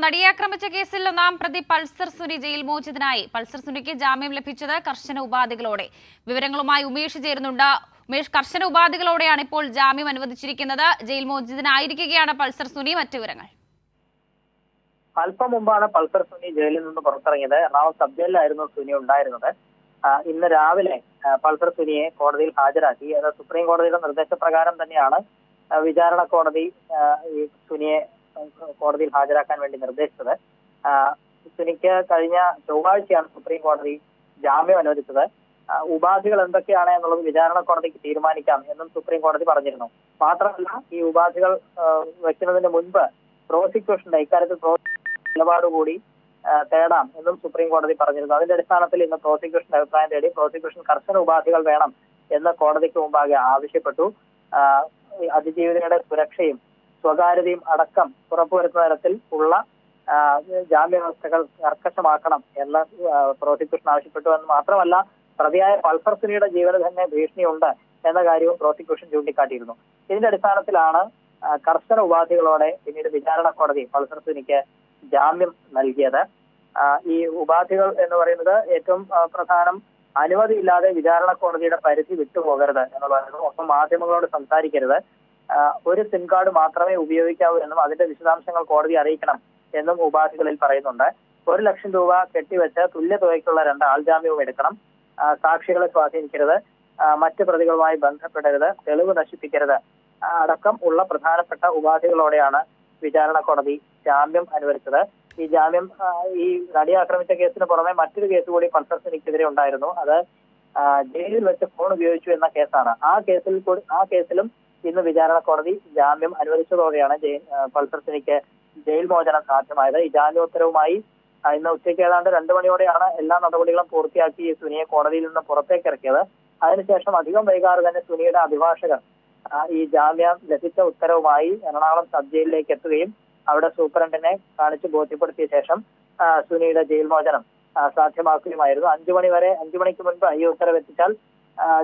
നടിയെ ആക്രമിച്ച കേസിൽ ഒന്നാം പ്രതി പൾസർ സുനി ജയിൽ മോചിതനായി. പൾസർ സുനിക്ക് ജാമ്യം ലഭിച്ചത് കർശന ഉപാധികളോടെ. വിവരങ്ങളുമായി ഉമേഷ് ചേരുന്നുണ്ട്. ഉമേഷ്, കർശന ഉപാധികളോടെയാണ് ഇപ്പോൾ ജാമ്യം അനുവദിച്ചിരിക്കുന്നത്. ജയിൽ മോചിതനായിരിക്കുകയാണ് പൾസർ സുനി. മറ്റു വിവരങ്ങൾ. അല്പം മുമ്പാണ് പൾസർ സുനി ജയിലിൽ നിന്ന് പുറത്തിറങ്ങിയത്. എറണാകുളം സബ് ജയിലിലായിരുന്നു സുനി ഉണ്ടായിരുന്നത്. ഇന്ന് രാവിലെ പൾസർ സുനിയെ കോടതിയിൽ ഹാജരാക്കി. അത് സുപ്രീം കോടതിയുടെ നിർദ്ദേശപ്രകാരം തന്നെയാണ് വിചാരണ കോടതി ഈ സുനിയെ കോടതിയിൽ ഹാജരാക്കാൻ വേണ്ടി നിർദ്ദേശിച്ചത്. സുനിക്ക് കഴിഞ്ഞ ചൊവ്വാഴ്ചയാണ് സുപ്രീം കോടതി ജാമ്യം അനുവദിച്ചത്. ഉപാധികൾ എന്തൊക്കെയാണ് എന്നുള്ളത് വിചാരണ കോടതിക്ക് തീരുമാനിക്കാം എന്നും സുപ്രീം കോടതി പറഞ്ഞിരുന്നു. മാത്രമല്ല, ഈ ഉപാധികൾ വെക്കുന്നതിന് മുൻപ് പ്രോസിക്യൂഷന്റെ ഇക്കാര്യത്തിൽ നിലപാടുകൂടി തേടാം എന്നും സുപ്രീം കോടതി പറഞ്ഞിരുന്നു. അതിന്റെ അടിസ്ഥാനത്തിൽ ഇന്ന് പ്രോസിക്യൂഷന്റെ അഭിപ്രായം തേടി പ്രോസിക്യൂഷൻ കർശന ഉപാധികൾ വേണം എന്ന് കോടതിക്ക് മുമ്പാകെ ആവശ്യപ്പെട്ടു. അതിജീവിതയുടെ സുരക്ഷയും സ്വകാര്യതയും അടക്കം ഉറപ്പുവരുത്തുന്ന തരത്തിൽ ഉള്ള ജാമ്യവ്യവസ്ഥകൾ കർക്കശമാക്കണം എന്ന് പ്രോസിക്യൂഷൻ ആവശ്യപ്പെട്ടു. എന്ന് മാത്രമല്ല, പ്രതിയായ പൾസർ സുനിയുടെ ജീവന് തന്നെ ഭീഷണിയുണ്ട് എന്ന കാര്യവും പ്രോസിക്യൂഷൻ ചൂണ്ടിക്കാട്ടിയിരുന്നു. ഇതിന്റെ അടിസ്ഥാനത്തിലാണ് കർശന ഉപാധികളോടെ പിന്നീട് വിചാരണ കോടതി പൾസർ സുനിക്ക് ജാമ്യം നൽകിയത്. ഈ ഉപാധികൾ എന്ന് പറയുന്നത് ഏറ്റവും പ്രധാനം, അനുമതിയില്ലാതെ വിചാരണ കോടതിയുടെ പരിധി വിട്ടുപോകരുത് എന്നുള്ളതാണ്. ഒപ്പം മാധ്യമങ്ങളോട് സംസാരിക്കരുത്, ഒരു സിം കാർഡ് മാത്രമേ ഉപയോഗിക്കാവൂ എന്നും അതിന്റെ വിശദാംശങ്ങൾ കോടതി അറിയിക്കണം എന്നും ഉപാധികളിൽ പറയുന്നുണ്ട്. 1 ലക്ഷം രൂപ കെട്ടിവെച്ച് തുല്യ തുകയ്ക്കുള്ള 2 ആൾജാമ്യവും എടുക്കണം, സാക്ഷികളെ സ്വാധീനിക്കരുത്, മറ്റ് പ്രതികളുമായി ബന്ധപ്പെടരുത്, തെളിവ് നശിപ്പിക്കരുത് അടക്കം ഉള്ള പ്രധാനപ്പെട്ട ഉപാധികളോടെയാണ് വിചാരണ കോടതി ജാമ്യം അനുവദിച്ചത്. ഈ ജാമ്യം ഈ നടിയെ ആക്രമിച്ച കേസിന് പുറമെ മറ്റൊരു കേസ് കൂടി പൾസർ സുനിക്കെതിരെ ഉണ്ടായിരുന്നു. അത് ജയിലിൽ വെച്ച് ഫോൺ ഉപയോഗിച്ചു എന്ന കേസാണ്. ആ കേസിലും ഇന്ന് വിചാരണ കോടതി ജാമ്യം അനുവദിച്ചതോടെയാണ് പൾസർ സുനിക്ക് ജയിൽ മോചനം സാധ്യമായത്. ഈ ജാമ്യോത്തരവുമായി ഇന്ന് ഉച്ചയ്ക്ക് ഏതാണ്ട് 2 മണിയോടെയാണ് എല്ലാ നടപടികളും പൂർത്തിയാക്കി സുനിയെ കോടതിയിൽ നിന്ന് പുറത്തേക്ക് ഇറക്കിയത്. അതിനുശേഷം അധികം വൈകാതെ തന്നെ സുനിയുടെ അഭിഭാഷകർ ഈ ജാമ്യം ലഭിച്ച ഉത്തരവുമായി എറണാകുളം സബ് ജയിലിലേക്ക് എത്തുകയും അവിടെ സൂപ്രണ്ടിനെ കാണിച്ച് ബോധ്യപ്പെടുത്തിയ ശേഷം സുനിയുടെ ജയിൽ മോചനം സാധ്യമാക്കുകയുമായിരുന്നു. 5 മണിക്ക് മുൻപ് ഈ ഉത്തരവ് എത്തിച്ചാൽ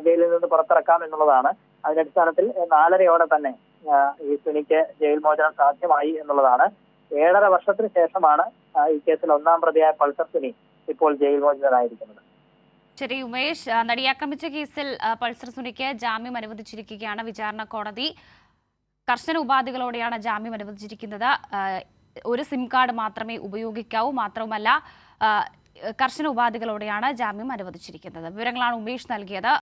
ജയിലിൽ നിന്ന് പുറത്തിറക്കാം എന്നുള്ളതാണ്. അതിനടിസ്ഥാനത്തിൽ 4:30 തന്നെ ഈ സുനിക്ക് ജയിൽ മോചനം സാധ്യമായി എന്നുള്ളതാണ്. 7.5 വർഷത്തിന് ശേഷമാണ് ഈ കേസിൽ ഒന്നാം പ്രതിയായ പൾസർ സുനി ഇപ്പോൾ ജയിൽ മോചിതനായിരിക്കുന്നത്. ശരി ഉമേഷ്, നടിയെ ആക്രമിച്ച കേസിൽ പൾസർ സുനിക്ക് ജാമ്യം അനുവദിച്ചിരിക്കുകയാണ് വിചാരണ കോടതി. കർശന ഉപാധികളോടെയാണ് ജാമ്യം അനുവദിച്ചിരിക്കുന്നത്. ഒരു സിം കാർഡ് മാത്രമേ ഉപയോഗിക്കാവൂ. മാത്രവുമല്ല, കർശന ഉപാധികളോടെയാണ് ജാമ്യം അനുവദിച്ചിരിക്കുന്നത്. വിവരങ്ങളാണ് ഉമേഷ് നൽകിയത്.